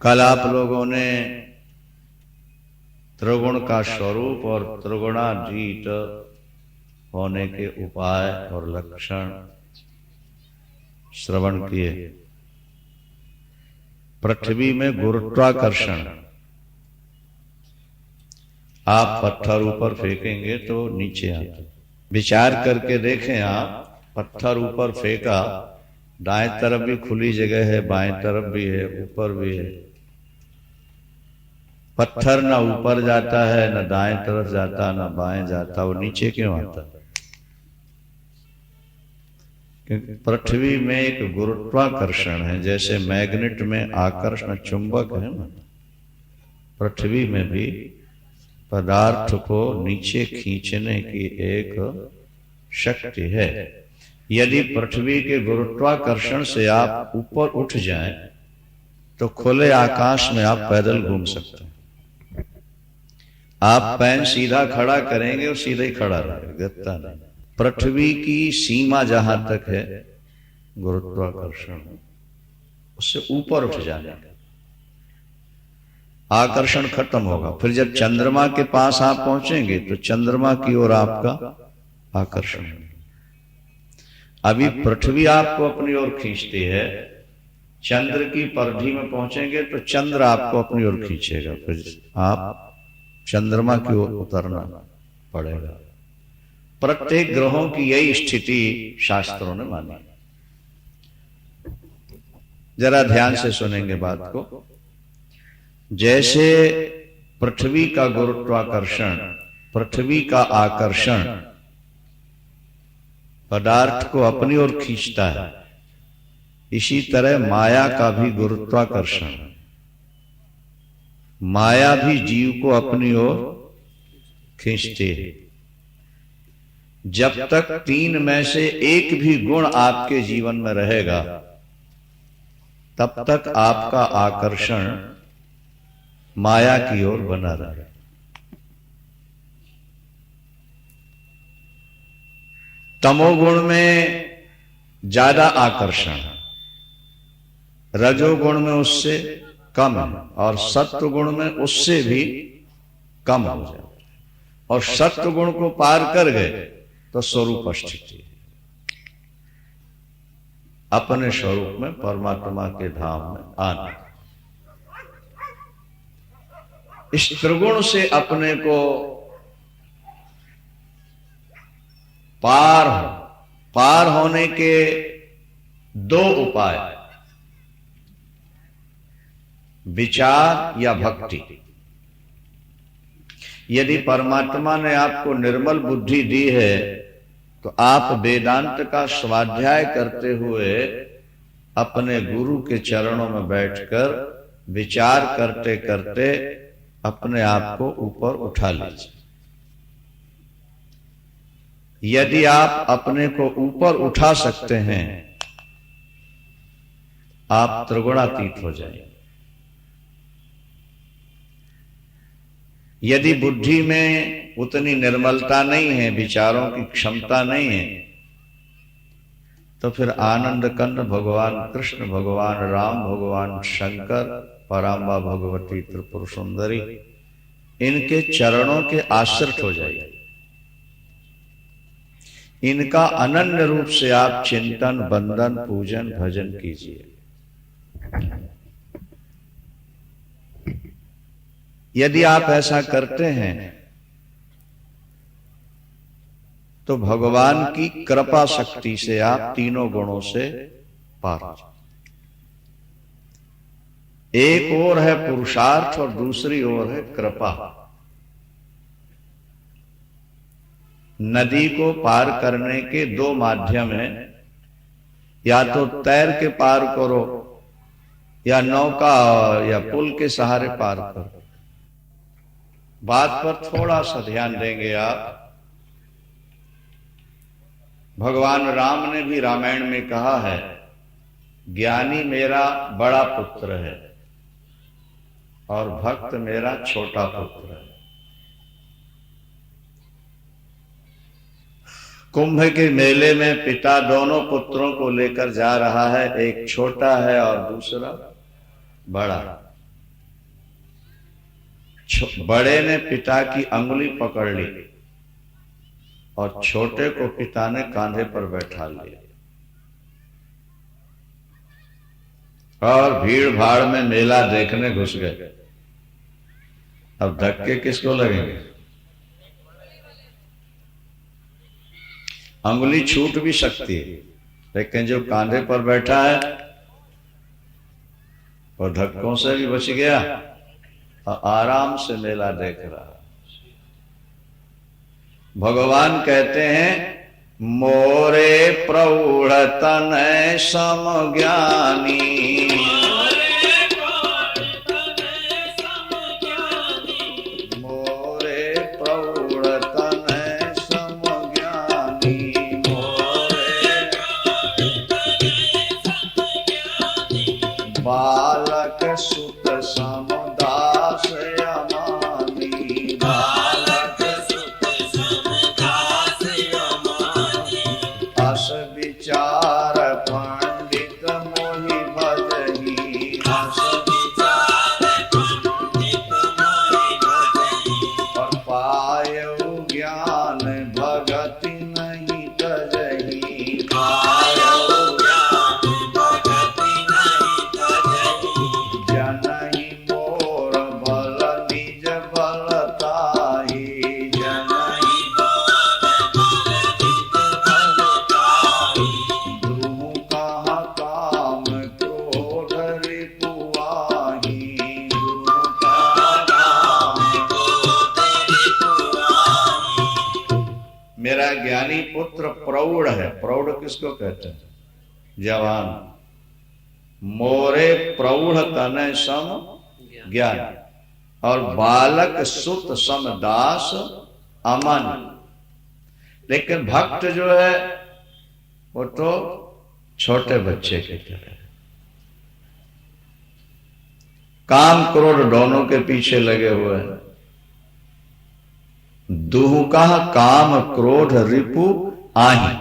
कल आप लोगों ने त्रिगुण का स्वरूप और त्रिगुणातीत होने के उपाय और लक्षण श्रवण किए। पृथ्वी में गुरुत्वाकर्षण, आप पत्थर ऊपर फेंकेंगे तो नीचे आता। विचार करके देखें, आप पत्थर ऊपर फेंका, दाएं तरफ भी खुली जगह है, बाएं तरफ भी है, ऊपर भी है। पत्थर ना ऊपर जाता है, न दाएं तरफ जाता, न बाएं जाता, वो नीचे क्यों आता? क्योंकि पृथ्वी में एक गुरुत्वाकर्षण है। जैसे मैग्नेट में आकर्षण चुंबक है ना, पृथ्वी में भी पदार्थ को नीचे खींचने की एक शक्ति है। यदि पृथ्वी के गुरुत्वाकर्षण से आप ऊपर उठ जाएं तो खुले आकाश में आप पैदल घूम सकते हैं। आप पैर सीधा खड़ा करेंगे और सीधे ही खड़ा रहेगा, गिरता नहीं। पृथ्वी की सीमा जहां तक है गुरुत्वाकर्षण, उससे ऊपर उठ जाने का आकर्षण खत्म होगा। फिर जब चंद्रमा के पास आप पहुंचेंगे तो चंद्रमा की ओर आपका आकर्षण। अभी पृथ्वी आपको अपनी ओर खींचती है, चंद्र की परिधि में पहुंचेंगे तो चंद्र आपको अपनी ओर खींचेगा, फिर आप चंद्रमा की ओर उतरना पड़ेगा। प्रत्येक ग्रहों की यही स्थिति शास्त्रों ने मानी। जरा ध्यान से सुनेंगे बात को। जैसे पृथ्वी का गुरुत्वाकर्षण, पृथ्वी का आकर्षण पदार्थ को अपनी ओर खींचता है, इसी तरह माया का भी गुरुत्वाकर्षण, माया भी जीव को अपनी ओर खींचती है। जब तक तीन में से एक भी गुण आपके जीवन में रहेगा तब तक आपका आकर्षण माया की ओर बना रहेगा। तमोगुण में ज्यादा आकर्षण है, रजोगुण में उससे कम है, और सत्व गुण में उससे भी कम हो जाए। और सत्व गुण को पार कर गए तो स्वरूप स्थिति, अपने स्वरूप में परमात्मा के धाम में आना। इस त्रिगुण से अपने को पार होने के दो उपाय, विचार या भक्ति। यदि परमात्मा ने आपको निर्मल बुद्धि दी है तो आप वेदांत का स्वाध्याय करते हुए अपने गुरु के चरणों में बैठकर विचार करते करते अपने आप को ऊपर उठा लीजिए। यदि आप अपने को ऊपर उठा सकते हैं, आप त्रिगुणातीत हो जाएंगे। यदि बुद्धि में उतनी निर्मलता नहीं है, विचारों की क्षमता नहीं है, तो फिर आनंद कंद भगवान कृष्ण, भगवान राम, भगवान शंकर, पराम्बा भगवती त्रिपुर सुंदरी, इनके चरणों के आश्रित हो जाइए। इनका अनन्य रूप से आप चिंतन, बंदन, पूजन, भजन कीजिए। यदि आप ऐसा करते हैं तो भगवान की कृपा शक्ति से आप तीनों गुणों से पार हो जाए। एक ओर है पुरुषार्थ और दूसरी ओर है कृपा। नदी को पार करने के दो माध्यम हैं, या तो तैर के पार करो या नौका या पुल के सहारे पार करो। बात पर थोड़ा सा ध्यान देंगे आप। भगवान राम ने भी रामायण में कहा है, ज्ञानी मेरा बड़ा पुत्र है और भक्त मेरा छोटा पुत्र है। कुंभ के मेले में पिता दोनों पुत्रों को लेकर जा रहा है, एक छोटा है और दूसरा बड़ा। बड़े ने पिता की अंगुली पकड़ ली और छोटे को पिता ने कांधे पर बैठा लिया और भीड़ भाड़ में मेला देखने घुस गए। अब धक्के किसको लगेंगे? अंगुली छूट भी सकती है, लेकिन जो कांधे पर बैठा है वो धक्कों से भी बच गया और आराम से मेला देख रहा। भगवान कहते हैं मोरे प्रौढ़ तनय सम ज्ञानी, मोरे प्रौढ़ तनय सम ज्ञानी, बालक सुत सम दास अमानी, बालक सुत सम दास अमानी, अस विचार पंडित मोहि भजहि, अस विचार पंडित मोहि भजहि, और पायउ ज्ञान भगति नहीं तजहि, पायउ ज्ञान भगति नहीं तजहि, जनहि मोर बल निज बलताहि, जनहि मोर बल निज बलताहि, दुहु कहाँ काम क्रोध रिपुआहि, दुहु कहाँ काम क्रोध रिपुआहि। मेरा ज्ञानी पुत्र प्रौढ़ है। प्रौढ़ किसको कहते हैं? जवान। मोरे प्रौढ़ तनय सम ज्ञान, और बालक सुत सम दास अमन। लेकिन भक्त जो है वो तो छोटे बच्चे की तरह, काम क्रोध दोनों के पीछे लगे हुए हैं। दुहु का काम क्रोध रिपु आहि,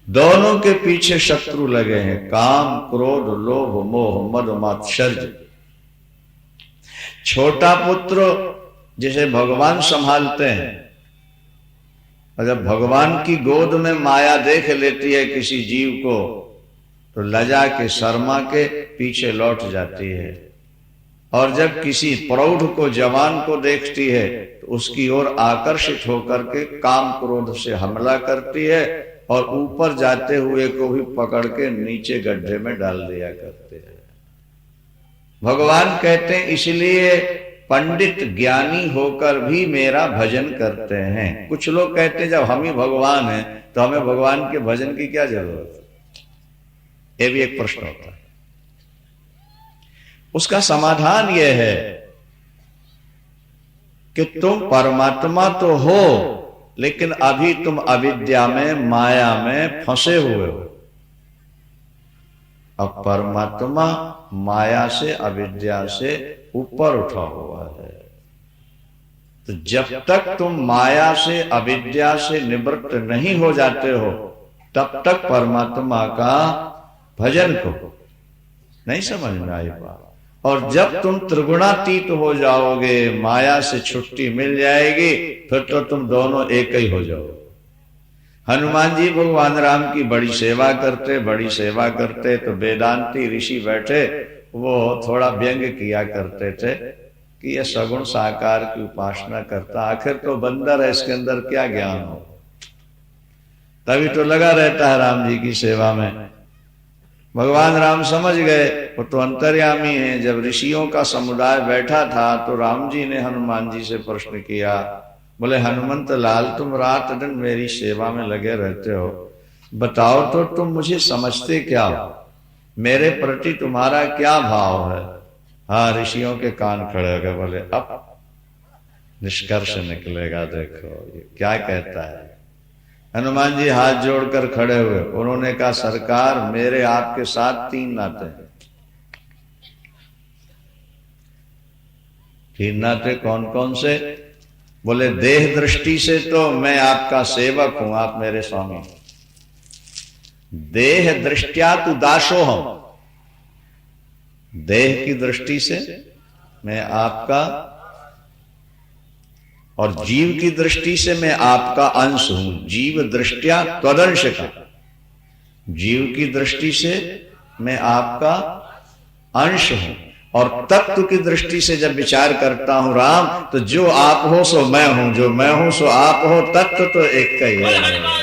दोनों के पीछे शत्रु लगे हैं, काम क्रोध लोभ मोह मद मात्सर्य। छोटा पुत्र जिसे भगवान संभालते हैं, और जब भगवान की गोद में माया देख लेती है किसी जीव को तो लजा के शर्मा के पीछे लौट जाती है, और जब किसी प्रौढ़ को जवान को देखती है तो उसकी ओर आकर्षित होकर के काम क्रोध से हमला करती है और ऊपर जाते हुए को भी पकड़ के नीचे गड्ढे में डाल दिया करते हैं। भगवान कहते हैं इसलिए पंडित ज्ञानी होकर भी मेरा भजन करते हैं। कुछ लोग कहते हैं जब हम ही भगवान हैं तो हमें भगवान के भजन की क्या जरूरत है? यह भी एक प्रश्न होता है। उसका समाधान यह है कि तुम परमात्मा तो हो, लेकिन अभी तुम अविद्या में माया में फंसे हुए हो। अब परमात्मा माया से अविद्या से ऊपर उठा हुआ है, तो जब तक तुम माया से अविद्या से निवृत्त नहीं हो जाते हो तब तक परमात्मा का भजन को नहीं समझ में आई बात। और जब तुम त्रिगुणातीत हो जाओगे, माया से छुट्टी मिल जाएगी, फिर तो तुम दोनों एक ही हो जाओगे। हनुमान जी भगवान राम की बड़ी सेवा करते तो वेदांती ऋषि बैठे, वो थोड़ा व्यंग किया करते थे कि ये सगुण साकार की उपासना करता, आखिर तो बंदर है, इसके अंदर क्या ज्ञान हो। तभी तो लगा रहता है राम जी की सेवा में। भगवान राम समझ गए वो तो अंतर्यामी है। जब ऋषियों का समुदाय बैठा था तो राम जी ने हनुमान जी से प्रश्न किया, बोले हनुमंत लाल तुम रात दिन मेरी सेवा में लगे रहते हो, बताओ तो तुम मुझे समझते क्या हो, मेरे प्रति तुम्हारा क्या भाव है। हाँ, ऋषियों के कान खड़े हो गए, बोले अब निष्कर्ष निकलेगा, देखो ये क्या कहता है। हनुमान जी हाथ जोड़कर खड़े हुए, उन्होंने कहा सरकार मेरे आपके साथ 3 नाते हैं। 3 नाते कौन कौन से? बोले देह दृष्टि से तो मैं आपका सेवक हूं, आप मेरे स्वामी। देह दृष्टिया तु दासो हम, देह की दृष्टि से मैं आपका और जीव की दृष्टि से मैं आपका अंश हूं। जीव दृष्टिया त्वदंश का, जीव की दृष्टि से मैं आपका अंश हूं, और तत्व की दृष्टि से जब विचार करता हूं राम, तो जो आप हो सो मैं हूं, जो मैं हूं सो आप हो, तत्व तो एक का ही है।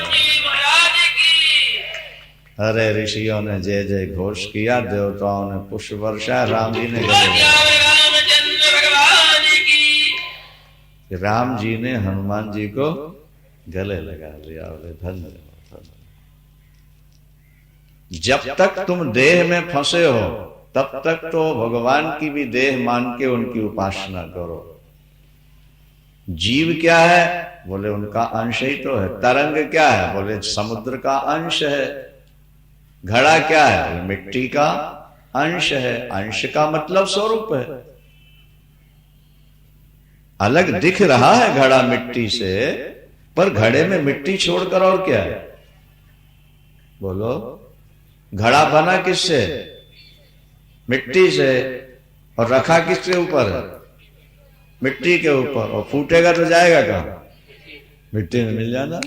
अरे ऋषियों ने जय जय घोष किया, देवताओं ने पुष्प वर्षा, राम जी ने राम जी ने हनुमान जी को गले लगा लिया। बोले धन्य। जब तक तुम देह में फंसे हो तब तक तो भगवान की भी देह मान के उनकी उपासना करो। जीव क्या है? बोले उनका अंश ही तो है। तरंग क्या है? बोले समुद्र का अंश है। घड़ा क्या है? बोले मिट्टी का अंश है। अंश का मतलब स्वरूप है। अलग दिख रहा है घड़ा मिट्टी से, पर घड़े में मिट्टी छोड़कर और क्या है? बोलो, घड़ा बना किससे? मिट्टी से। और रखा किसके ऊपर है? मिट्टी के ऊपर। और फूटेगा तो जाएगा कहां? मिट्टी में मिल जाना।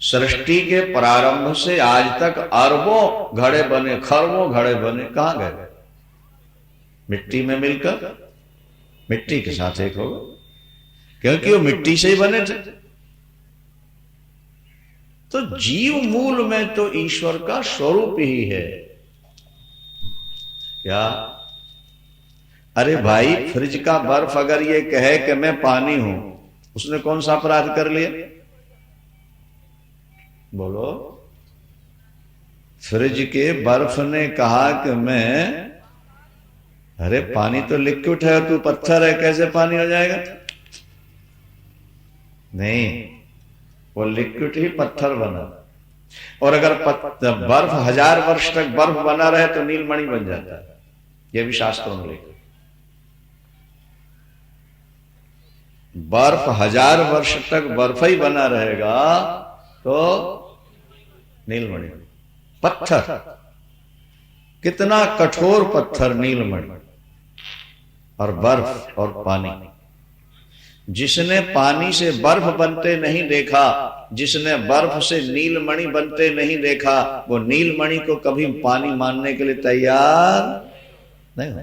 सृष्टि के प्रारंभ से आज तक अरबों घड़े बने, खरबों घड़े बने, कहां गए? मिट्टी में मिलकर मिट्टी के साथ एक होगा, क्योंकि वो मिट्टी से ही बने थे। तो जीव मूल में तो ईश्वर का स्वरूप ही है। क्या? अरे भाई, फ्रिज का बर्फ अगर ये कहे कि मैं पानी हूं, उसने कौन सा अपराध कर लिया? बोलो। फ्रिज के बर्फ ने कहा कि मैं, अरे पानी तो लिक्विड है, तू पत्थर है, कैसे पानी हो जाएगा? नहीं, वो लिक्विड ही पत्थर बना। और अगर बर्फ 1000 वर्ष तक बर्फ बना रहे तो नीलमणि बन जाता है। यह भी शास्त्रों में लिखा। बर्फ 1000 वर्ष तक बर्फ ही बना रहेगा तो नीलमणि। पत्थर, कितना कठोर पत्थर नीलमणि। और बर्फ और पानी। जिसने पानी से बर्फ बनते नहीं देखा, जिसने बर्फ से नीलमणि बनते नहीं देखा, वो नीलमणि को कभी पानी मानने के लिए तैयार नहीं हो।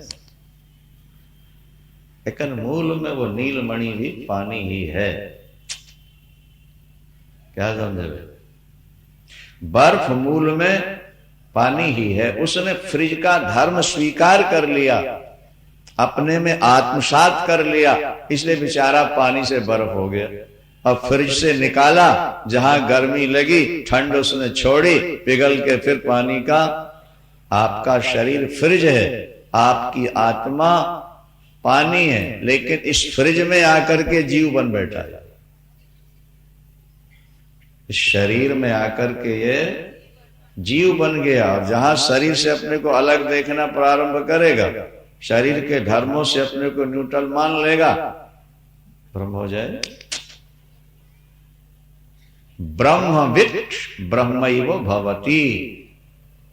लेकिन मूल में वो नीलमणि भी पानी ही है। क्या समझे? बर्फ मूल में पानी ही है। उसने फ्रिज का धर्म स्वीकार कर लिया, अपने में आत्मसात कर लिया, इसलिए बेचारा पानी से बर्फ हो गया। अब फ्रिज से निकाला, जहां गर्मी लगी ठंड उसने छोड़ी, पिघल के फिर पानी का। आपका शरीर फ्रिज है, आपकी आत्मा पानी है, लेकिन इस फ्रिज में आकर के जीव बन बैठा है। इस शरीर में आकर के ये जीव बन गया। और जहां शरीर से अपने को अलग देखना प्रारंभ करेगा, शरीर के धर्मों से अपने को न्यूट्रल मान लेगा, ब्रह्म हो जाए। ब्रह्मविद ब्रह्मैव भवति।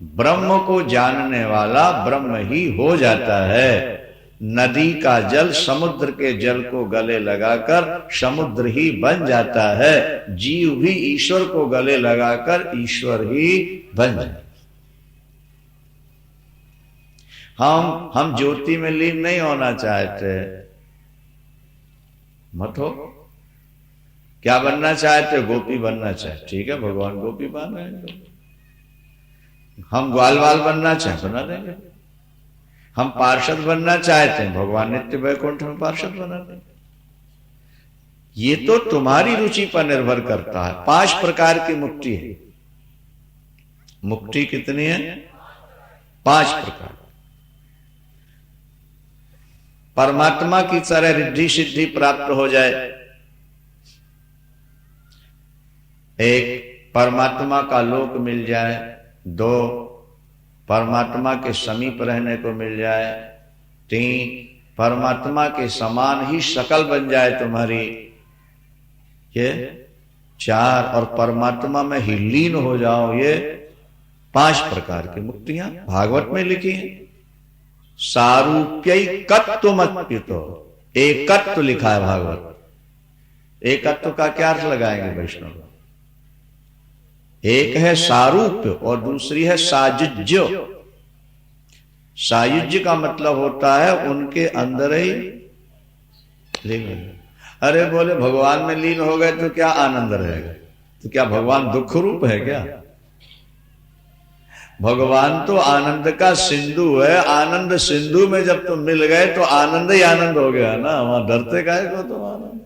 ब्रह्म को जानने वाला ब्रह्म ही हो जाता है। नदी का जल समुद्र के जल को गले लगाकर समुद्र ही बन जाता है। जीव भी ईश्वर को गले लगाकर ईश्वर ही बन जाता। हम ज्योति में लीन नहीं होना चाहते। मत हो। क्या बनना चाहते? गोपी बनना चाहते। ठीक है, भगवान गोपी बन रहे हैं। हम ग्वाल वाल बनना चाहते, बना देंगे। हम पार्षद बनना चाहते हैं, भगवान नित्य वैकुंठ में पार्षद बना देंगे। ये तो तुम्हारी रुचि पर निर्भर करता है। 5 प्रकार की मुक्ति है। मुक्ति कितनी है? 5 प्रकार। परमात्मा की तरह रिद्धि सिद्धि प्राप्त हो जाए। 1, परमात्मा का लोक मिल जाए। 2, परमात्मा के समीप रहने को मिल जाए। 3, परमात्मा के समान ही शकल बन जाए तुम्हारी। ये 4, और परमात्मा में ही लीन हो जाओ। ये 5 प्रकार की मुक्तियां भागवत में लिखी हैं। सारूप्यैकत्वमत्युतो, एकत्व लिखा है भागवत। एकत्व का क्या अर्थ लगाएंगे वैष्णव? एक है सारूप्य और दूसरी है सायुज्य। सायुज्य का मतलब होता है उनके अंदर ही लीन। अरे बोले भगवान में लीन हो गए तो क्या आनंद रहेगा? तो क्या भगवान दुख रूप है क्या? भगवान तो आनंद का सिंधु है। आनंद सिंधु में जब तुम मिल गए तो आनंद ही आनंद हो गया ना, वहां डरते काहे को तुम? आनंद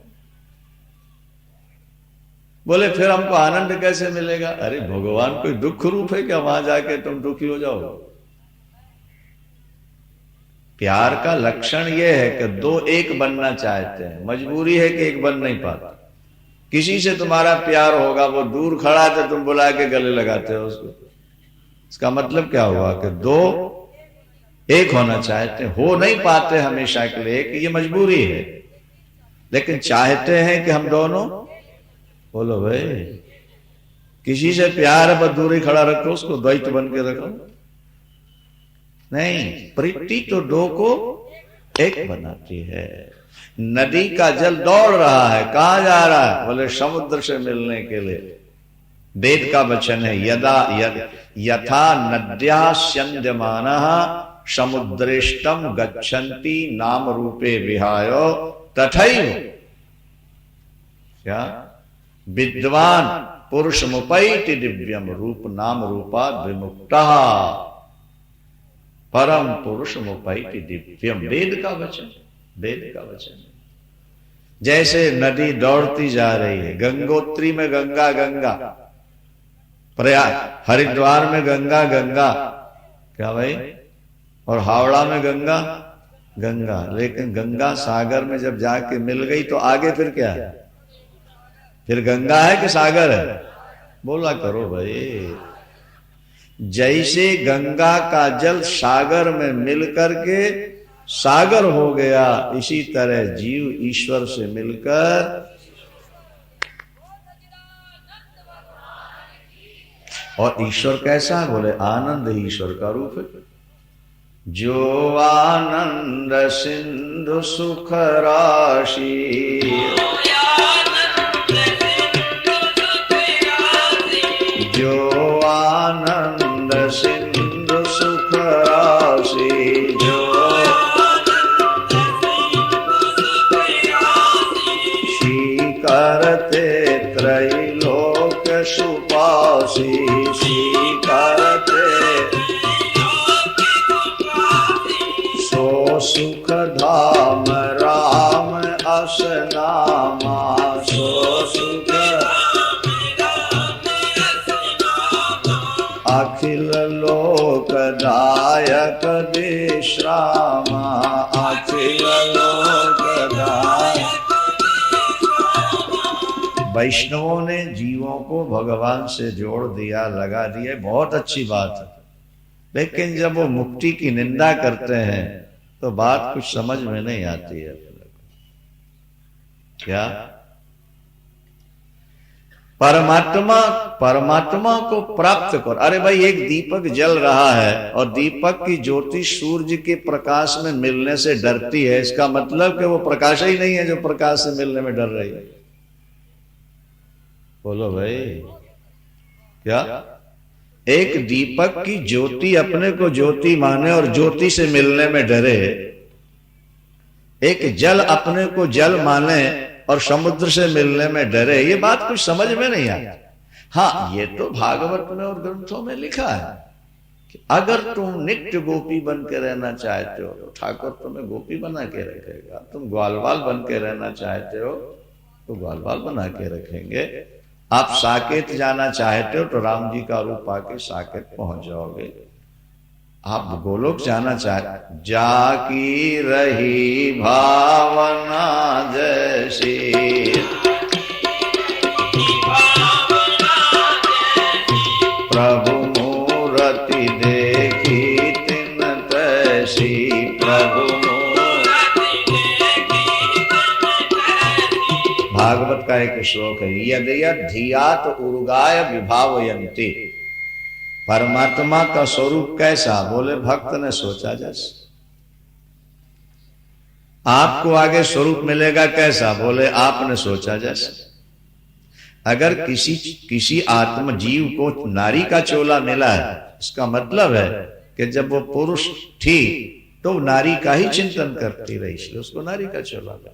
बोले फिर हमको आनंद कैसे मिलेगा? अरे भगवान कोई दुख रूप है क्या वहां जाके तुम दुखी हो जाओ? प्यार का लक्षण यह है कि दो एक बनना चाहते हैं, मजबूरी है कि एक बन नहीं पाता। किसी से तुम्हारा प्यार होगा, वो दूर खड़ा है तो तुम बुला के गले लगाते हो उसको। इसका मतलब क्या हुआ कि दो एक होना चाहते हैं, हो नहीं पाते हमेशा के लिए कि ये मजबूरी है, लेकिन चाहते हैं कि हम दोनों। बोलो भाई, किसी से प्यार है बस दूर ही खड़ा रखो उसको, द्वैत बन के रखो नहीं। प्रीति तो दो को एक बनाती है। नदी का जल दौड़ रहा है, कहां जा रहा है? बोले समुद्र से मिलने के लिए। वेद का वचन है, यथा नद्या स्यन्द्यमानः समुद्रेष्टम गच्छन्ति नाम रूपे विहायो तथैव क्या विद्वान पुरुषमुपैति दिव्यम रूप नाम रूपात् विमुक्तः परम पुरुषमुपैति दिव्यम। वेद का वचन, वेद का वचन। जैसे नदी दौड़ती जा रही है, गंगोत्री में गंगा गंगा, प्रयाग हरिद्वार में गंगा गंगा, क्या भाई, और हावड़ा में गंगा गंगा, लेकिन गंगा सागर में जब जाके मिल गई तो आगे फिर क्या है? फिर गंगा है कि सागर है? बोला करो भाई। जैसे गंगा का जल सागर में मिल करके सागर हो गया, इसी तरह जीव ईश्वर से मिलकर, और ईश्वर कैसा है? बोले आनंद ही ईश्वर का रूप है। जो आनंद सिंधु सुख राशि, जो आनंद सिंधु सुख राशि, जो करते त्रैलोक सुपासी, करते सो सुख धाम राम अस नामा, सो सुख अखिल लोक दायक विश्रामा, अखिल लोक दायक। वैष्णवों ने जीवों को भगवान से जोड़ दिया, लगा दिया, बहुत अच्छी बात है। लेकिन जब वो मुक्ति की निंदा करते हैं तो बात कुछ समझ में नहीं आती है। क्या परमात्मा को प्राप्त कर। अरे भाई, एक दीपक जल रहा है और दीपक की ज्योति सूर्य के प्रकाश में मिलने से डरती है, इसका मतलब कि वो प्रकाश ही नहीं है जो प्रकाश से मिलने में डर रही है। बोलो भाई, क्या एक दीपक की ज्योति अपने को ज्योति माने और ज्योति से मिलने में डरे, एक जल अपने को जल माने और समुद्र से मिलने में डरे, ये बात कुछ समझ में नहीं आती। हाँ, ये तो भागवत में और ग्रंथों में लिखा है कि अगर तुम नित्य गोपी बन के रहना चाहते हो तो ठाकुर तुम्हें गोपी बना के रखेगा। तुम ग्वालवाल बन के रहना चाहते हो तो ग्वालवाल बना के रखेंगे। आप साकेत जाना चाहते हो तो राम जी का रूप आके साकेत पहुंच जाओगे। आप गोलोक जाना चाहते, जाकी रही भावना जैसी, प्रभु मूर्ति देखी तिन तैसी, प्रभु भागवत का एक श्लोक है, यद यद धियात उर्गाय विभावयन्ति। परमात्मा का स्वरूप कैसा? बोले भक्त ने सोचा जैसे। आपको आगे स्वरूप मिलेगा कैसा? बोले आपने सोचा जैसा। अगर किसी आत्म जीव को नारी का चोला मिला है, इसका मतलब है कि जब वो पुरुष थी तो नारी का ही चिंतन करती रही, इसलिए उसको नारी का चोला मिला।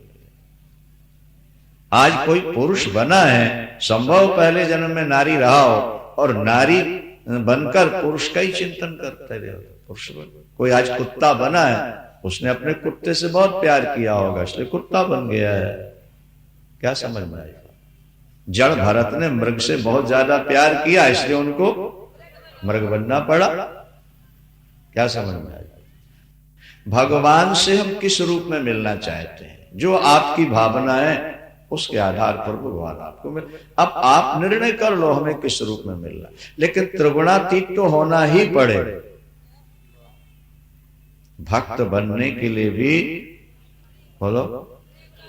आज कोई पुरुष बना है, संभव पहले जन्म में नारी रहा हो और नारी बनकर पुरुष का ही चिंतन करते रहे। पुरुष कोई आज कुत्ता बना है, उसने अपने कुत्ते से बहुत प्यार किया होगा, इसलिए कुत्ता बन गया है। क्या समझ में आएगा? जड़ भरत ने मृग से बहुत ज्यादा प्यार किया, इसलिए उनको मृग बनना पड़ा। क्या समझ में आएगा? भगवान से हम किस रूप में मिलना चाहते हैं, जो आपकी भावना है उसके आधार पर भगवान आपको मिल। अब आप निर्णय कर लो हमें किस रूप में मिलना, लेकिन त्रिगुणातीत तो होना ही पड़े। भक्त बनने के लिए भी बोलो,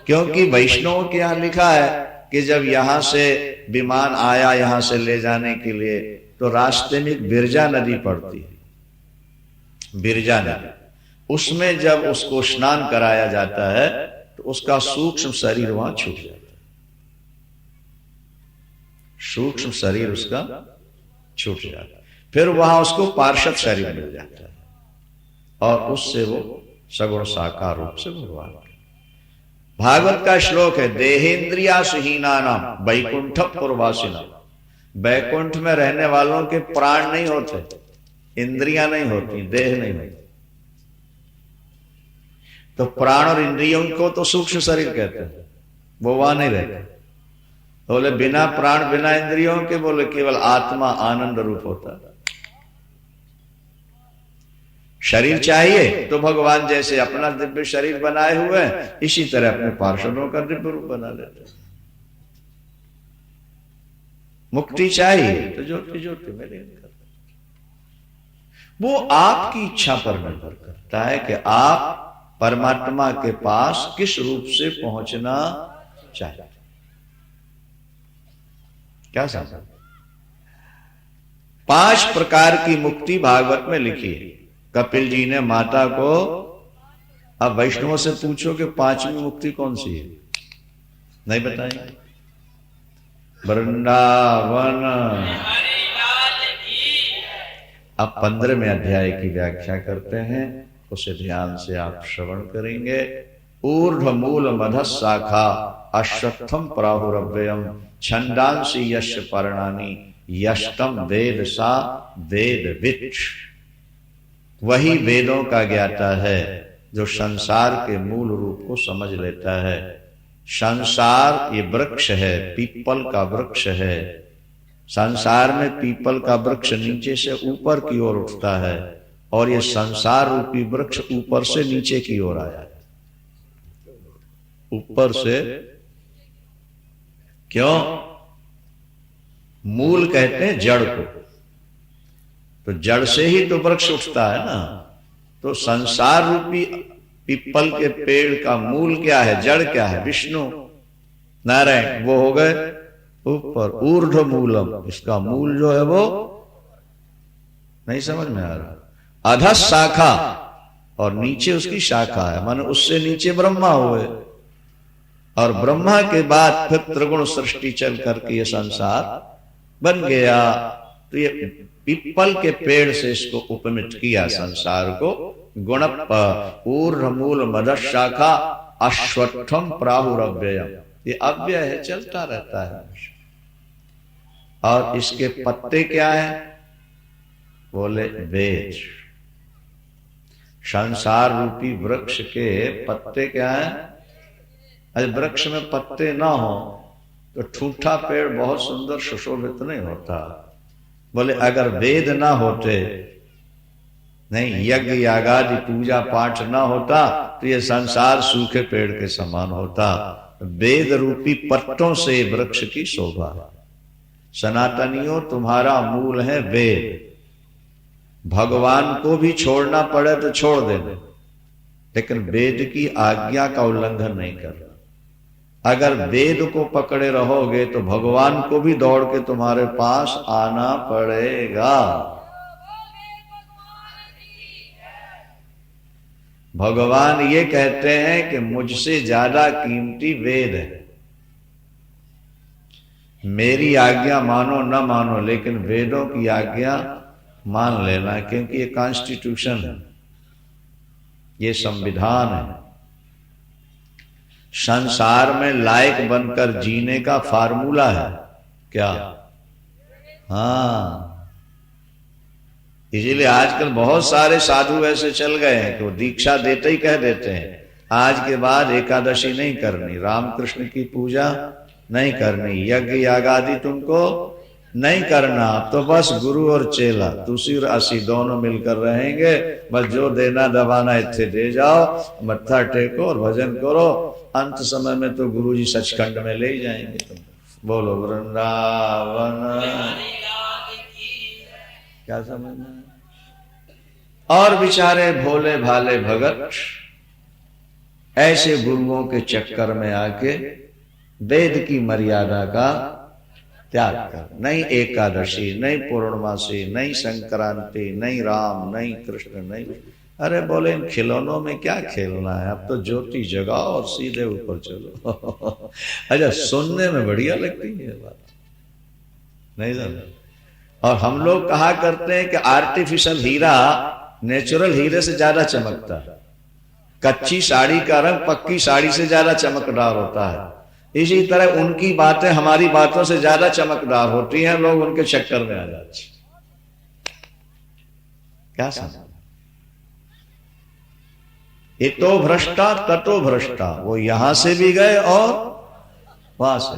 क्योंकि वैष्णव के यहां लिखा है कि जब यहां से विमान आया यहां से ले जाने के लिए, तो रास्ते में एक बिरजा नदी पड़ती है, बिरजा नदी। उसमें जब उसको स्नान कराया जाता है तो उसका सूक्ष्म शरीर वहां छूट जाता है, सूक्ष्म शरीर उसका छूट जाता है। फिर वहां उसको पार्षद शरीर मिल जाता है और उससे वो सगुण साकार रूप से भगवान। भागवत का श्लोक है, देहेन्द्रिया सुहीना नाम वैकुंठ पूर्वासिना। वैकुंठ में रहने वालों के प्राण नहीं होते, इंद्रियां नहीं होती, देह नहीं होती। तो प्राण और इंद्रियों को तो सूक्ष्म शरीर कहते हैं, वो वहां नहीं रहते। बोले बिना प्राण बिना इंद्रियों के, बोले केवल आत्मा आनंद रूप होता है। शरीर चाहिए तो भगवान जैसे अपना दिव्य शरीर बनाए हुए हैं, इसी तरह अपने पार्षदों का दिव्य रूप बना लेते हैं। मुक्ति चाहिए तो ज्योति ज्योति में लीन कर। वो आपकी इच्छा पर निर्भर करता है कि आप परमात्मा के पास किस रूप से पहुंचना चाहते। क्या समझ? 5 प्रकार की मुक्ति भागवत में लिखी है। कपिल जी ने माता को, अब वैष्णवों से पूछो कि 5वीं मुक्ति कौन सी है, नहीं बताएंगे। वृंदावन। अब 15वें अध्याय की व्याख्या करते हैं, उसे ध्यान से आप श्रवण करेंगे। ऊर्ध्व मूल मध शाखा अश्वत्थम प्राहुरव्ययम छंदांसी यश पर्णानि यष्टम वेद सा वेद विच। वही वेदों का ज्ञाता है जो संसार के मूल रूप को समझ लेता है। संसार ये वृक्ष है, पीपल का वृक्ष है। संसार में पीपल का वृक्ष नीचे से ऊपर की ओर उठता है और ये संसार रूपी वृक्ष ऊपर से नीचे की ओर आया है। ऊपर से क्यों? मूल कहते हैं जड़ को, तो जड़ से ही तो वृक्ष उठता है ना। तो संसार रूपी पीपल के पेड़ का मूल क्या है, जड़ क्या है? विष्णु नारायण, वो हो गए ऊपर। ऊर्ध्व मूलम, इसका मूल जो है वो नहीं समझ में आ रहा। अधः शाखा, और नीचे उसकी शाखा है, माने उससे नीचे ब्रह्मा हुए, और ब्रह्मा के बाद फिर त्रिगुण सृष्टि चल करके ये संसार बन गया। तो ये पीपल के पेड़ से इसको उपमित किया संसार को। गुण ऊर्ध्व मूल मध शाखा अश्वत्थम प्राहुरव्ययम, ये अव्यय है, चलता रहता है। और इसके पत्ते क्या है? बोले वेद। संसार रूपी वृक्ष के पत्ते क्या है? अरे वृक्ष में पत्ते ना हो तो ठूठा पेड़ बहुत सुंदर सुशोभित नहीं होता। बोले अगर वेद ना होते, नहीं यज्ञ यागादि पूजा पाठ ना होता, तो ये संसार सूखे पेड़ के समान होता। वेद रूपी पत्तों से वृक्ष की शोभा है। सनातनियों, तुम्हारा मूल है वेद। भगवान को भी छोड़ना पड़े तो छोड़ देना, लेकिन वेद की आज्ञा का उल्लंघन नहीं करना। अगर वेद को पकड़े रहोगे तो भगवान को भी दौड़ के तुम्हारे पास आना पड़ेगा। भगवान ये कहते हैं कि मुझसे ज्यादा कीमती वेद है। मेरी आज्ञा मानो न मानो, लेकिन वेदों की आज्ञा मान लेना, क्योंकि ये कॉन्स्टिट्यूशन है, ये संविधान है। संसार में लायक बनकर जीने का फार्मूला है क्या? हाँ, इसीलिए आजकल बहुत सारे साधु ऐसे चल गए हैं कि वो दीक्षा देते ही कह देते हैं आज के बाद एकादशी नहीं करनी, रामकृष्ण की पूजा नहीं करनी, यज्ञ याग आदि तुमको नहीं करना, तो बस गुरु और चेला तुसी और असी दोनों मिलकर रहेंगे, बस जो देना दबाना इत्थे दे जाओ, मत्था टेको और भजन करो, अंत समय में तो गुरु जी सचखंड में ले ही जाएंगे तुम। बोलो वृंदावन। क्या समझना है? और बेचारे भोले भाले भगत ऐसे गुरुओं के चक्कर में आके वेद की मर्यादा का त्याग कर, नहीं एकादशी, नहीं पूर्णमासी, नहीं संक्रांति, नहीं राम, नहीं कृष्ण, नहीं। अरे बोले इन खिलौनों में क्या खेलना है, अब तो ज्योति जगाओ और सीधे ऊपर चलो। अच्छा, सुनने में बढ़िया लगती है बात, नहीं जाना। और हम लोग कहा करते हैं कि आर्टिफिशियल हीरा नेचुरल हीरे से ज्यादा चमकता है, कच्ची साड़ी का रंग पक्की साड़ी से ज्यादा चमकदार होता है। इसी तरह उनकी बातें हमारी बातों से ज्यादा चमकदार होती हैं, लोग उनके चक्कर में आ जाते। क्या समझ? इतो भ्रष्टा ततो भ्रष्टा, वो यहां से भी गए और वहां से।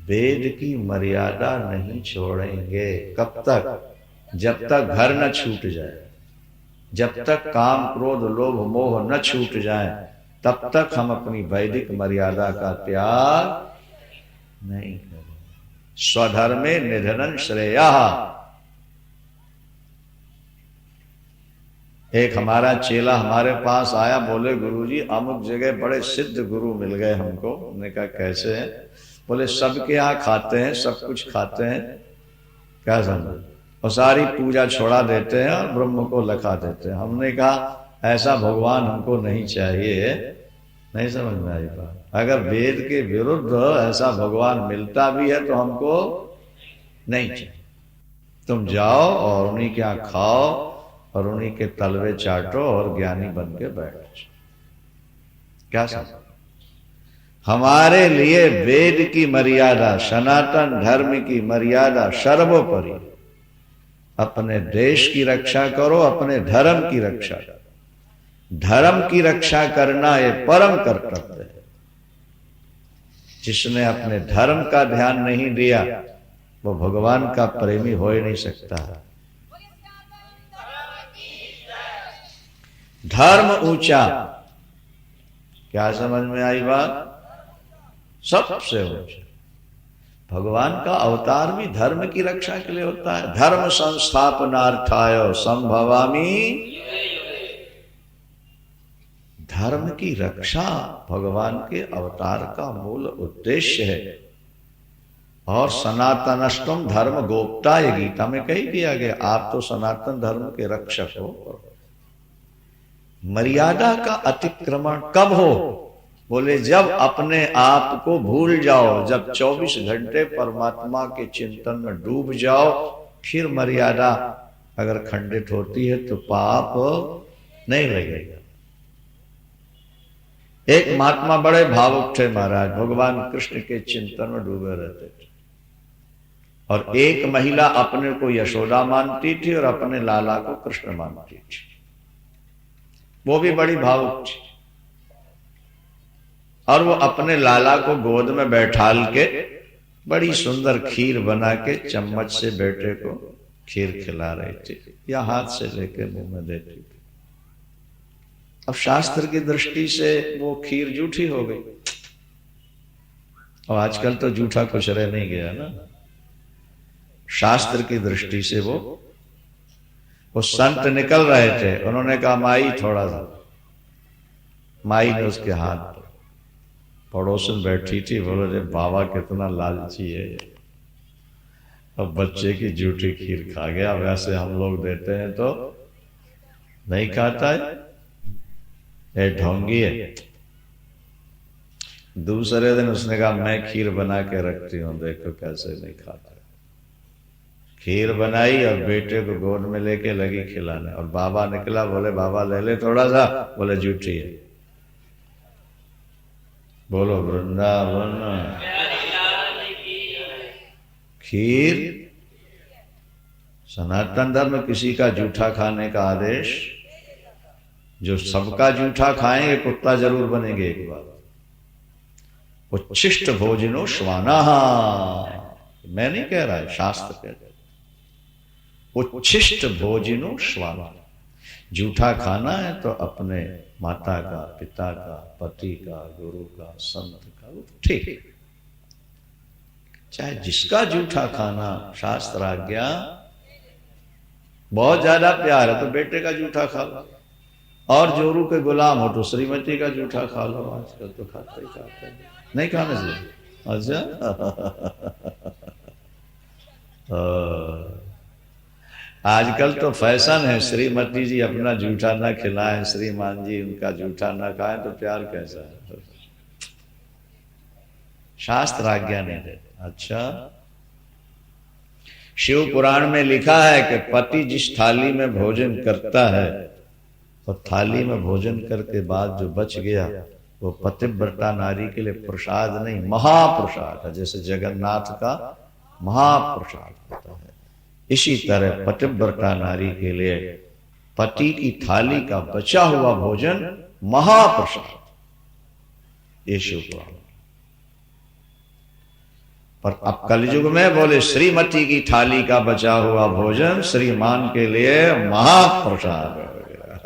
वेद की मर्यादा नहीं छोड़ेंगे। कब तक? जब तक घर न छूट जाए, जब तक काम क्रोध लोभ मोह न छूट जाए, तब तक हम अपनी वैदिक मर्यादा का त्याग नहीं करें। स्वधर्मे निधनं श्रेयः। एक हमारा चेला हमारे पास आया, बोले गुरुजी अमुक जगह बड़े सिद्ध गुरु मिल गए हमको। हमने कहा कैसे हैं? बोले सबके यहाँ खाते हैं, सब कुछ खाते हैं। क्या समझ? और सारी पूजा छोड़ा देते हैं और ब्रह्म को लखा देते हैं। हमने कहा ऐसा भगवान हमको नहीं चाहिए। नहीं समझ में आई बात? अगर वेद के विरुद्ध ऐसा भगवान मिलता भी है तो हमको नहीं चाहिए। तुम जाओ और उन्हीं के यहाँ खाओ और उन्हीं के तलवे चाटो और ज्ञानी बन के बैठो। क्या समझ? हमारे लिए वेद की मर्यादा, सनातन धर्म की मर्यादा सर्वोपरि। अपने देश की रक्षा करो, अपने धर्म की रक्षा करो। धर्म की रक्षा करना ये परम कर्तव्य है। जिसने अपने धर्म का ध्यान नहीं दिया वो भगवान का प्रेमी हो ही नहीं सकता। धर्म ऊंचा। क्या समझ में आई बात? सबसे ऊंचा। भगवान का अवतार भी धर्म की रक्षा के लिए होता है। धर्म संस्थापनार्थाय संभवामि। धर्म की रक्षा भगवान के अवतार का मूल उद्देश्य है। और सनातनस्तम धर्म गोप्ता, ये गीता में कही दिया गया, आप तो सनातन धर्म के रक्षक हो। मर्यादा का अतिक्रमण कब हो? बोले जब अपने आप को भूल जाओ, जब 24 घंटे परमात्मा के चिंतन में डूब जाओ, फिर मर्यादा अगर खंडित होती है तो पाप नहीं लगेगा। एक महात्मा बड़े भावुक थे महाराज, भगवान कृष्ण के चिंतन में डूबे रहते थे। और एक महिला अपने को यशोदा मानती थी और अपने लाला को कृष्ण मानती थी। वो भी बड़ी भावुक थी और वो अपने लाला को गोद में बैठाल के बड़ी सुंदर खीर बना के चम्मच से बेटे को खीर खिला रही थी या हाथ से लेके मुंह में देती थी। अब शास्त्र की दृष्टि से वो खीर जूठी हो गई। और आजकल तो जूठा कुछ रह नहीं गया ना। शास्त्र की दृष्टि से वो संत निकल रहे थे, उन्होंने कहा माई थोड़ा सा। माई ने उसके हाथ, पड़ोसन बैठी थी, बोले बाबा कितना लालची है, अब बच्चे की जूठी खीर खा गया। वैसे हम लोग देते हैं तो नहीं खाता है, ये ढोंगी है। दूसरे दिन उसने कहा मैं खीर बना के रखती हूं, देखो कैसे नहीं खाता। खीर बनाई और बेटे को गोद में लेके लगी खिलाने, और बाबा निकला, बोले बाबा ले ले थोड़ा सा, बोले झूठी है। बोलो वृंदावन। खीर सनातन धर्म में किसी का जूठा खाने का आदेश, जो सबका जूठा खाएंगे कुत्ता जरूर बनेंगे एक बार। उच्छिष्ट भोजनो श्वाना, मैं नहीं कह रहा है, शास्त्र कहते उच्छिष्ट भोजनो श्वाना। जूठा खाना है तो अपने माता का, पिता का, पति का, गुरु का, संत का, ठीक, चाहे जिसका जूठा खाना शास्त्र आज्ञा। बहुत ज्यादा प्यार है तो बेटे का जूठा खा लो, और जोरू के गुलाम हो तो श्रीमती का जूठा खा लो। आजकल तो खाते ही खाते हैं, नहीं खाने से। अच्छा आजकल तो फैशन है, श्रीमती जी अपना जूठा ना खिलाएं, श्रीमान जी उनका जूठा ना खाएं, तो प्यार कैसा है? शास्त्र आज्ञा नहीं देता। अच्छा, शिव पुराण में लिखा है कि पति जिस थाली में भोजन करता है, तो थाली में भोजन करके बाद जो बच गया वो पतिव्रता नारी के लिए प्रसाद नहीं, महाप्रसाद है। जैसे जगन्नाथ का महाप्रसाद होता है, इसी तरह पतिव्रता नारी के लिए पति की थाली का बचा हुआ भोजन महाप्रसाद। ये शिव पुराण। पर अब कलयुग में बोले श्रीमती की थाली का बचा हुआ भोजन श्रीमान के लिए महाप्रसाद हो गया।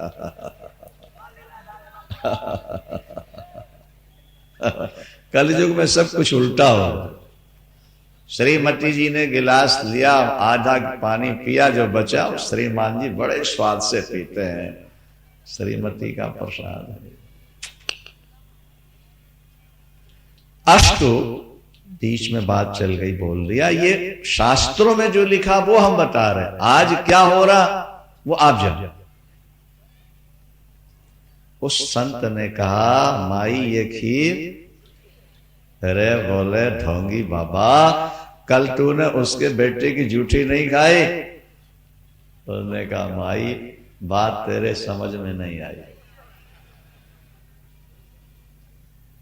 कलयुग में सब कुछ उल्टा हो। श्रीमती जी ने गिलास लिया, आधा पानी पिया, जो बचा श्रीमान जी बड़े स्वाद से पीते हैं, श्रीमती का प्रसाद है। अस्तु, बीच में बात चल गई, बोल दिया। ये शास्त्रों में जो लिखा वो हम बता रहे हैं, आज क्या हो रहा वो आप जानो। उस संत ने कहा माई ये खीर, अरे बोले ढोंगी बाबा, कल तूने उसके बेटे की जूठी नहीं खाई? उसने कहा माई बात तेरे समझ में नहीं आई।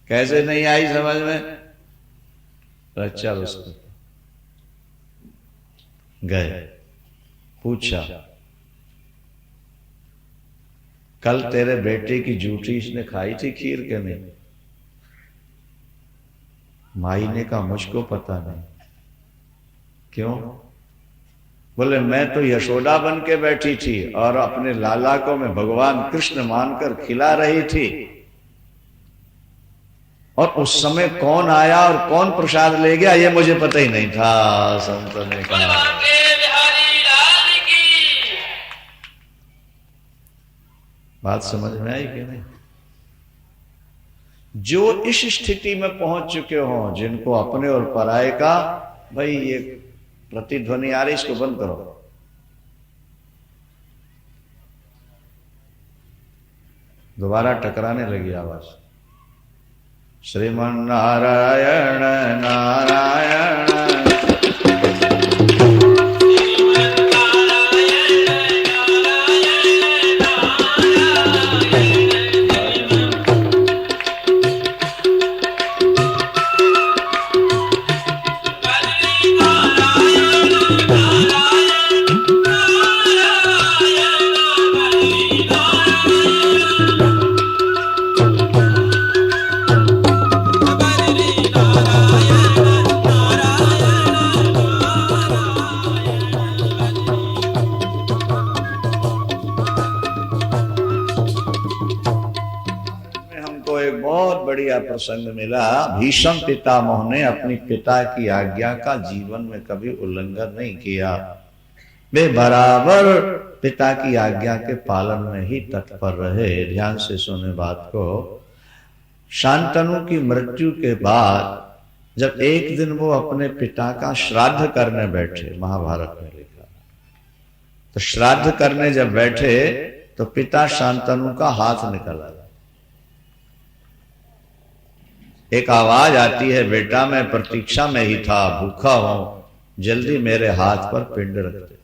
कैसे नहीं आई समझ में? चल उसको गए, पूछा कल तेरे बेटे की जूठी इसने खाई थी खीर के नहीं? माई ने कहा मुझको पता नहीं। क्यों? बोले मैं तो यशोदा बन के बैठी थी और अपने लाला को मैं भगवान कृष्ण मानकर खिला रही थी, और उस समय कौन आया और कौन प्रसाद ले गया ये मुझे पता ही नहीं था। संत ने कहा बात समझ में आई कि नहीं? जो इस स्थिति में पहुंच चुके हों, जिनको अपने और पराये का, भाई ये प्रतिध्वनि आ रही, इसको बंद करो। दोबारा टकराने लगी आवाज। श्रीमन नारायण नारायण प्रसंग मिला। भीष्म पितामह ने अपनी पिता की आज्ञा का जीवन में कभी उल्लंघन नहीं किया। वे बराबर पिता की आज्ञा के पालन में ही तत्पर रहे। ध्यान से सुने बात को। शांतनु की मृत्यु के बाद जब एक दिन वो अपने पिता का श्राद्ध करने बैठे, महाभारत में लिखा, तो श्राद्ध करने जब बैठे तो पिता शांतनु का हाथ निकल आया। एक आवाज आती है, बेटा मैं प्रतीक्षा में ही था, भूखा हूं, जल्दी मेरे हाथ पर पिंड रख दे।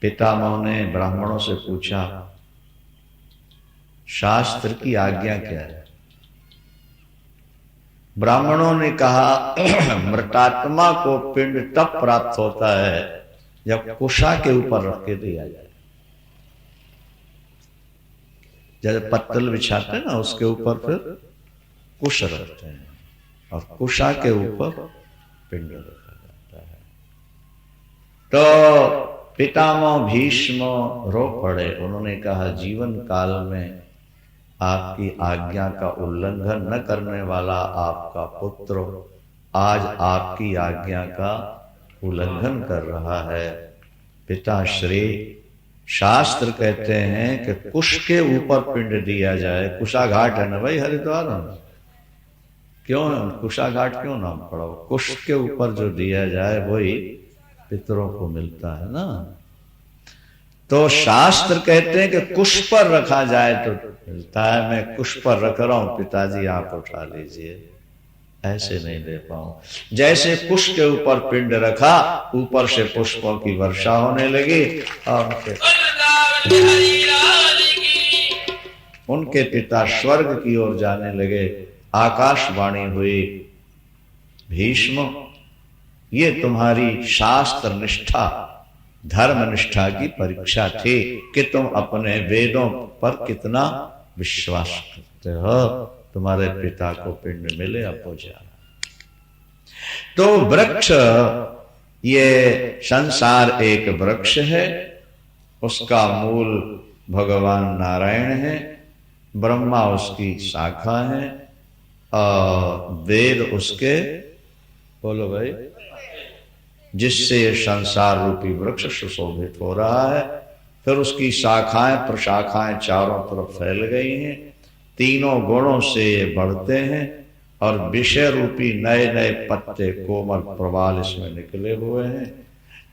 पितामह ने ब्राह्मणों से पूछा, शास्त्र की आज्ञा क्या है? ब्राह्मणों ने कहा, मृतात्मा को पिंड तब प्राप्त होता है जब कुशा के ऊपर रख के दिया जाए। जैसे पत्तल बिछाते हैं ना, उसके ऊपर फिर कुश रखते हैं और कुशा के ऊपर पिंड रखा जाता है। तो पितामह भीष्म रो पड़े। उन्होंने कहा, जीवन काल में आपकी आज्ञा का उल्लंघन न करने वाला आपका पुत्र आज आपकी आज्ञा का उल्लंघन कर रहा है। पिताश्री, शास्त्र कहते हैं कि कुश के ऊपर पिंड दिया जाए। कुशा घाट है ना भाई हरिद्वार में, क्यों कुशा घाट क्यों नाम पड़ा? कुश के ऊपर जो दिया जाए वही पितरों को मिलता है ना। तो शास्त्र कहते हैं कि कुश पर रखा जाए तो मिलता है। मैं कुश पर रख रहा हूं, पिताजी आप उठा लीजिए, ऐसे नहीं दे पाऊं। जैसे कुश के ऊपर पिंड रखा, ऊपर से पुष्पों की वर्षा होने लगी और उनके पिता स्वर्ग की ओर जाने लगे। आकाशवाणी हुई, भीष्म ये तुम्हारी शास्त्र निष्ठा धर्म निष्ठा की परीक्षा थी कि तुम अपने वेदों पर कितना विश्वास करते हो। तुम्हारे पिता को पिंड मिले, अब हो जा। तो वृक्ष, ये संसार एक वृक्ष है, उसका मूल भगवान नारायण है, ब्रह्मा उसकी शाखा है और वेद उसके, बोलो भाई, जिससे ये संसार रूपी वृक्ष सुशोभित हो रहा है। फिर उसकी शाखाएं प्रशाखाएं चारों तरफ फैल गई हैं। तीनों गुणों से ये बढ़ते हैं और विषय रूपी नए नए पत्ते कोमल प्रवाल इसमें निकले हुए हैं।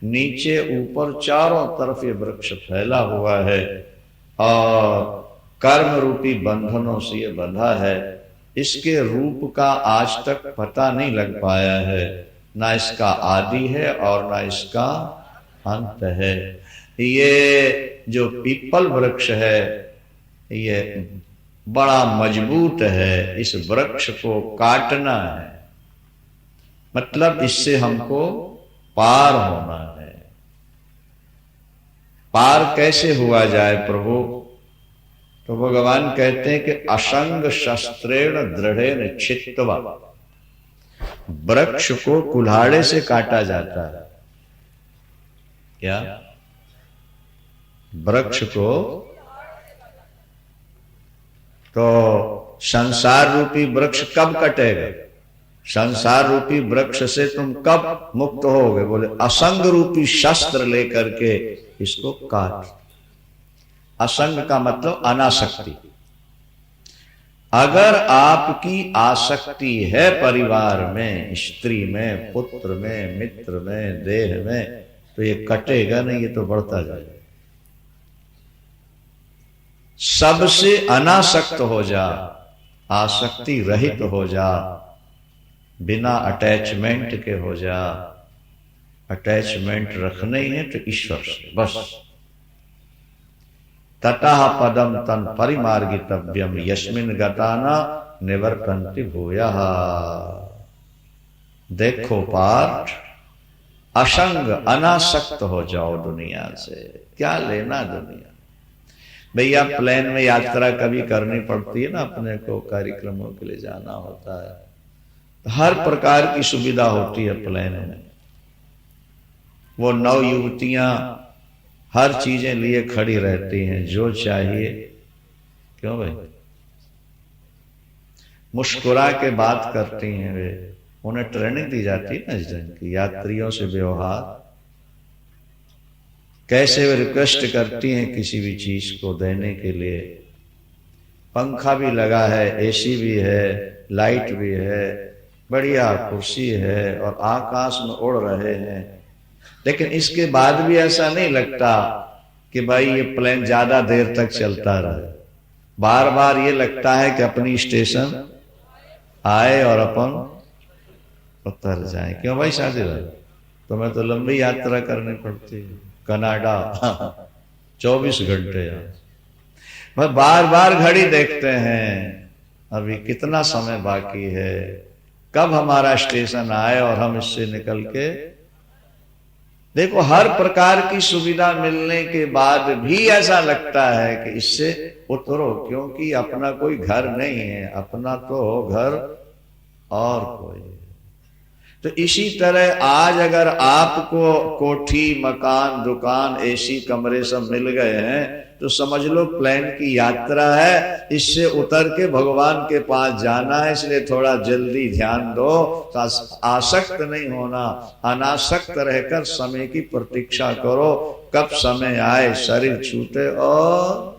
नीचे ऊपर चारों तरफ ये वृक्ष फैला हुआ है और कर्म रूपी बंधनों से ये बंधा है। इसके रूप का आज तक पता नहीं लग पाया है, ना इसका आदि है और ना इसका अंत है। ये जो पीपल वृक्ष है ये बड़ा मजबूत है। इस वृक्ष को काटना है, मतलब इससे हमको पार होना है। पार कैसे हुआ जाए प्रभु? तो भगवान कहते हैं कि असंग शस्त्रेण दृढ़ेन छित्त्वा, वृक्ष को कुल्हाड़े से काटा जाता है। क्या? वृक्ष को तो संसार रूपी वृक्ष कब कटेगा? संसार रूपी वृक्ष से तुम कब मुक्त होगे? बोले असंग रूपी शस्त्र लेकर के इसको काट। असंग का मतलब अनासक्ति। अगर आपकी आसक्ति है परिवार में, स्त्री में, पुत्र में, मित्र में, देह में, तो ये कटेगा नहीं, ये तो बढ़ता जाएगा। सबसे अनासक्त हो जा, आसक्ति रहित हो जा, बिना अटैचमेंट के हो जा। अटैचमेंट रखने ही है तो ईश्वर से बस। ततः पदम तन परिमार्गितव्यम यस्मिन् गताना निवर्तन्ति भूयः। देखो पाठ, असंग अनासक्त हो जाओ दुनिया से। क्या लेना दुनिया? भैया प्लेन में यात्रा कभी करनी पड़ती है ना, अपने को कार्यक्रमों के लिए जाना होता है, हर प्रकार की सुविधा होती है प्लेन में। वो नव युवतियां हर चीजें लिए खड़ी रहती हैं, जो चाहिए। क्यों भाई? मुस्कुरा के बात करती हैं वे, उन्हें ट्रेनिंग दी जाती है ना इस दिन की। यात्रियों से व्यवहार कैसे वे रिक्वेस्ट करती हैं किसी भी चीज को देने के लिए। पंखा भी लगा है, एसी भी है, लाइट भी है, बढ़िया कुर्सी है और आकाश में उड़ रहे हैं। लेकिन इसके बाद भी ऐसा नहीं लगता कि भाई ये प्लेन ज्यादा देर तक चलता रहे। बार बार ये लगता है कि अपनी स्टेशन आए और अपन उतर जाए। क्यों भाई शादी तो मैं तो लंबी यात्रा करनी पड़ती है, कनाडा 24 घंटे। मैं बार बार घड़ी देखते हैं अभी कितना समय बाकी है, कब हमारा स्टेशन आए और हम इससे निकल के। देखो हर प्रकार की सुविधा मिलने के बाद भी ऐसा लगता है कि इससे उतरो, क्योंकि अपना कोई घर नहीं है, अपना तो घर और कोई। तो इसी तरह आज अगर आपको कोठी, मकान, दुकान, एसी कमरे सब मिल गए हैं तो समझ लो प्लेन की यात्रा है, इससे उतर के भगवान के पास जाना है। इसलिए थोड़ा जल्दी ध्यान दो, आसक्त नहीं होना, अनासक्त रहकर समय की प्रतीक्षा करो, कब समय आए शरीर छूटे और